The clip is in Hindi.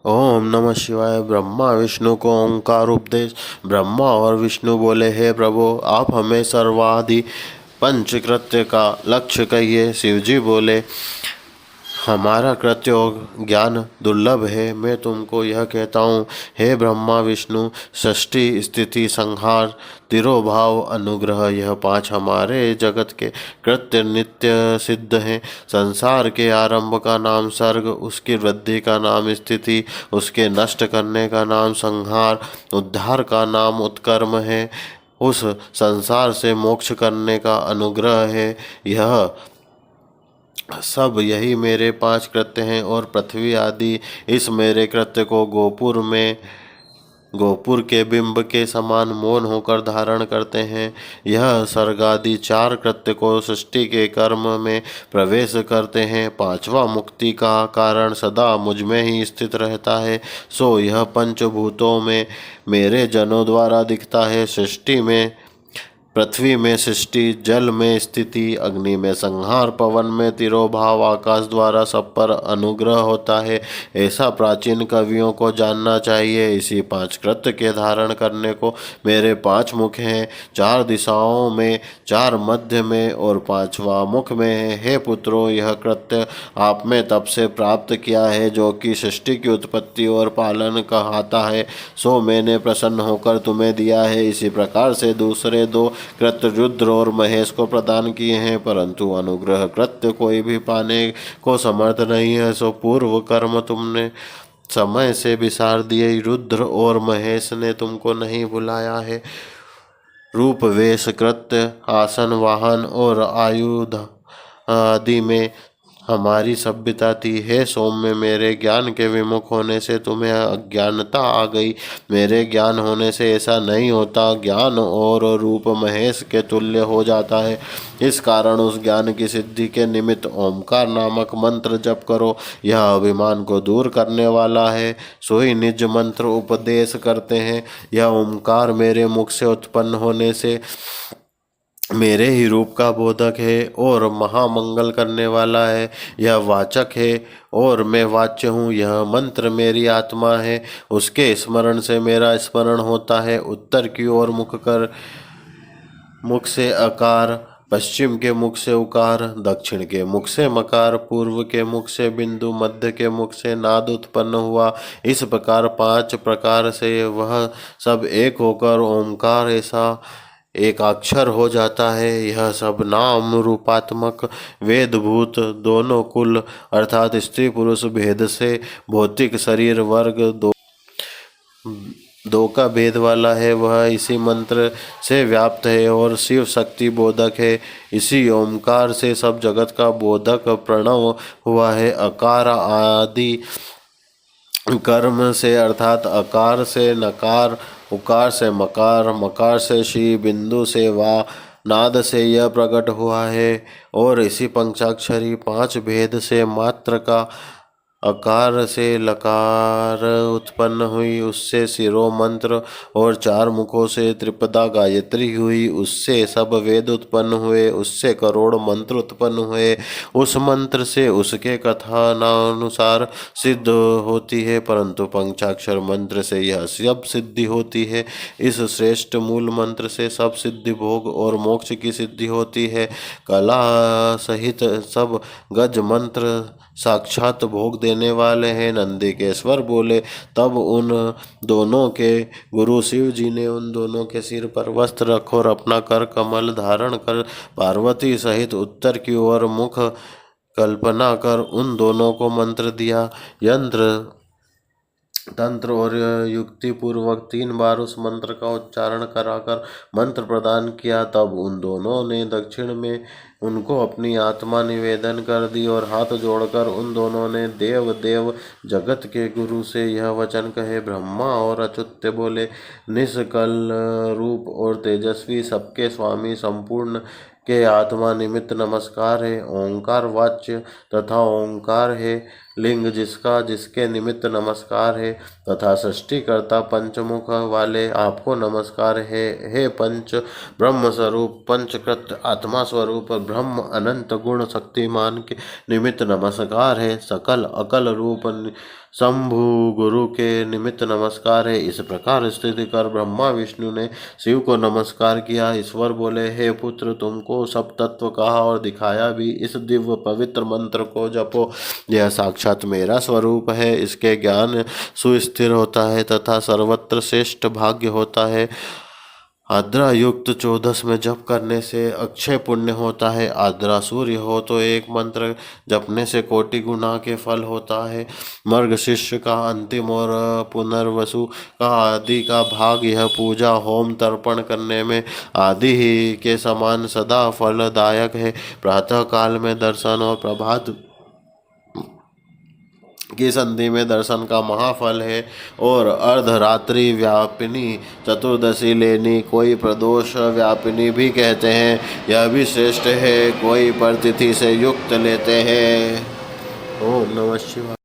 ओम नमः शिवाय। ब्रह्मा विष्णु को ओंकार उपदेश। ब्रह्मा और विष्णु बोले, हे प्रभु, आप हमें सर्वादि पंचकृत्य का लक्ष्य कहिए। शिवजी बोले, हमारा कृत्य और ज्ञान दुर्लभ है, मैं तुमको यह कहता हूँ। हे ब्रह्मा विष्णु, सृष्टि स्थिति संहार तिरोभाव अनुग्रह, यह पांच हमारे जगत के कृत्य नित्य सिद्ध हैं। संसार के आरंभ का नाम सर्ग, उसकी वृद्धि का नाम स्थिति, उसके नष्ट करने का नाम संहार, उद्धार का नाम उत्कर्म है, उस संसार से मोक्ष करने का अनुग्रह है। यह सब यही मेरे पांच कृत्य हैं और पृथ्वी आदि इस मेरे कृत्य को गोपुर के बिंब के समान मौन होकर धारण करते हैं। यह सर्गादि चार कृत्य को सृष्टि के कर्म में प्रवेश करते हैं। पांचवा मुक्ति का कारण सदा मुझ में ही स्थित रहता है, सो यह पंचभूतों में मेरे जनों द्वारा दिखता है। सृष्टि में पृथ्वी में सृष्टि, जल में स्थिति, अग्नि में संहार, पवन में तिरोभाव, आकाश द्वारा सब पर अनुग्रह होता है, ऐसा प्राचीन कवियों को जानना चाहिए। इसी पांच कृत्य के धारण करने को मेरे पांच मुख हैं, चार दिशाओं में, चार मध्य में और पांचवा मुख में है। हे पुत्रों, यह कृत्य आपने तब से प्राप्त किया है जो कि सृष्टि की उत्पत्ति और पालन कहता है, सो मैंने प्रसन्न होकर तुम्हें दिया है। इसी प्रकार से दूसरे दो कृत्य रुद्र और महेश को प्रदान किए हैं, परंतु अनुग्रह कृत्य कोई भी पाने को समर्थ नहीं है, सो पूर्व कर्म तुमने समय से विसार दिए। रुद्र और महेश ने तुमको नहीं बुलाया है। रूप वेश कृत्य, आसन वाहन और आयुध आदि में हमारी सभ्यता थी। हे सौम्य, मेरे ज्ञान के विमुख होने से तुम्हें अज्ञानता आ गई। मेरे ज्ञान होने से ऐसा नहीं होता। ज्ञान और रूप महेश के तुल्य हो जाता है। इस कारण उस ज्ञान की सिद्धि के निमित्त ओंकार नामक मंत्र जप करो। यह अभिमान को दूर करने वाला है, सो ही निज मंत्र उपदेश करते हैं। यह ओंकार मेरे मुख से उत्पन्न होने से मेरे ही रूप का बोधक है और महामंगल करने वाला है। यह वाचक है और मैं वाच्य हूँ। यह मंत्र मेरी आत्मा है, उसके स्मरण से मेरा स्मरण होता है। उत्तर की ओर मुख से अकार, पश्चिम के मुख से उकार, दक्षिण के मुख से मकार, पूर्व के मुख से बिंदु, मध्य के मुख से नाद उत्पन्न हुआ। इस प्रकार पांच प्रकार से वह सब एक होकर ओंकार ऐसा एक अक्षर हो जाता है। यह सब नाम रूपात्मक वेदभूत दोनों कुल अर्थात स्त्री पुरुष भेद से भौतिक शरीर वर्ग दो का भेद वाला है। वह इसी मंत्र से व्याप्त है और शिव शक्ति बोधक है। इसी ओंकार से सब जगत का बोधक प्रणव हुआ है। अकार आदि कर्म से अर्थात अकार से नकार, उकार से मकार, मकार से शी, बिंदु से वा, नाद से यह प्रकट हुआ है। और इसी पंचाक्षरी पांच भेद से मात्र का अकार से लकार उत्पन्न हुई, उससे शिरो मंत्र, और चार मुखों से त्रिपदा गायत्री हुई, उससे सब वेद उत्पन्न हुए, उससे करोड़ मंत्र उत्पन्न हुए। उस मंत्र से उसके कथनानुसार सिद्ध होती है, परंतु पंचाक्षर मंत्र से यह सब सिद्धि होती है। इस श्रेष्ठ मूल मंत्र से सब सिद्धि भोग और मोक्ष की सिद्धि होती है। कला सहित सब गज मंत्र साक्षात भोग देने वाले हैं। नंदिकेश्वर बोले, तब उन दोनों के गुरु शिव जी ने उन दोनों के सिर पर वस्त्र रख और अपना कर कमल धारण कर पार्वती सहित उत्तर की ओर मुख कल्पना कर उन दोनों को मंत्र दिया। यंत्र तंत्र और युक्ति पूर्वक 3 बार उस मंत्र का उच्चारण कराकर मंत्र प्रदान किया। तब उन दोनों ने दक्षिण में उनको अपनी आत्मा निवेदन कर दी और हाथ जोड़कर उन दोनों ने देव देव जगत के गुरु से यह वचन कहे। ब्रह्मा और अच्युत बोले, निष्कल रूप और तेजस्वी सबके स्वामी संपूर्ण के आत्मा निमित्त नमस्कार है। ओंकार वाच्य तथा ओंकार है, लिंग जिसका जिसके निमित्त नमस्कार है, तथा सृष्टिकर्ता पंचमुख वाले आपको नमस्कार है। हे पंच ब्रह्म स्वरूप पंचकृत आत्मा स्वरूप ब्रह्म अनंत गुण शक्तिमान के निमित्त नमस्कार है। सकल अकल रूप शंभु गुरु के निमित्त नमस्कार है। इस प्रकार स्थिति कर ब्रह्मा विष्णु ने शिव को नमस्कार किया। ईश्वर बोले, हे पुत्र, तुमको सब तत्व कहा और दिखाया भी। इस दिव्य पवित्र मंत्र को जपो। यह साक्षात मेरा स्वरूप है। इसके ज्ञान सुस्थिर होता है तथा सर्वत्र श्रेष्ठ भाग्य होता है। आद्रा युक्त 14 में जप करने से अक्षय पुण्य होता है। आद्रा सूर्य हो तो एक मंत्र जपने से कोटि गुना के फल होता है। मर्ग शिष्य का अंतिम और पुनर्वसु का आदि का भाग यह पूजा होम तर्पण करने में आदि ही के समान सदा फलदायक है। प्रातः काल में दर्शन और प्रभात की संधि में दर्शन का महाफल है। और अर्धरात्रि व्यापिनी चतुर्दशी लेनी, कोई प्रदोष व्यापिनी भी कहते हैं, यह भी श्रेष्ठ है। कोई पर तिथि से युक्त लेते हैं। ओम नमः शिवाय।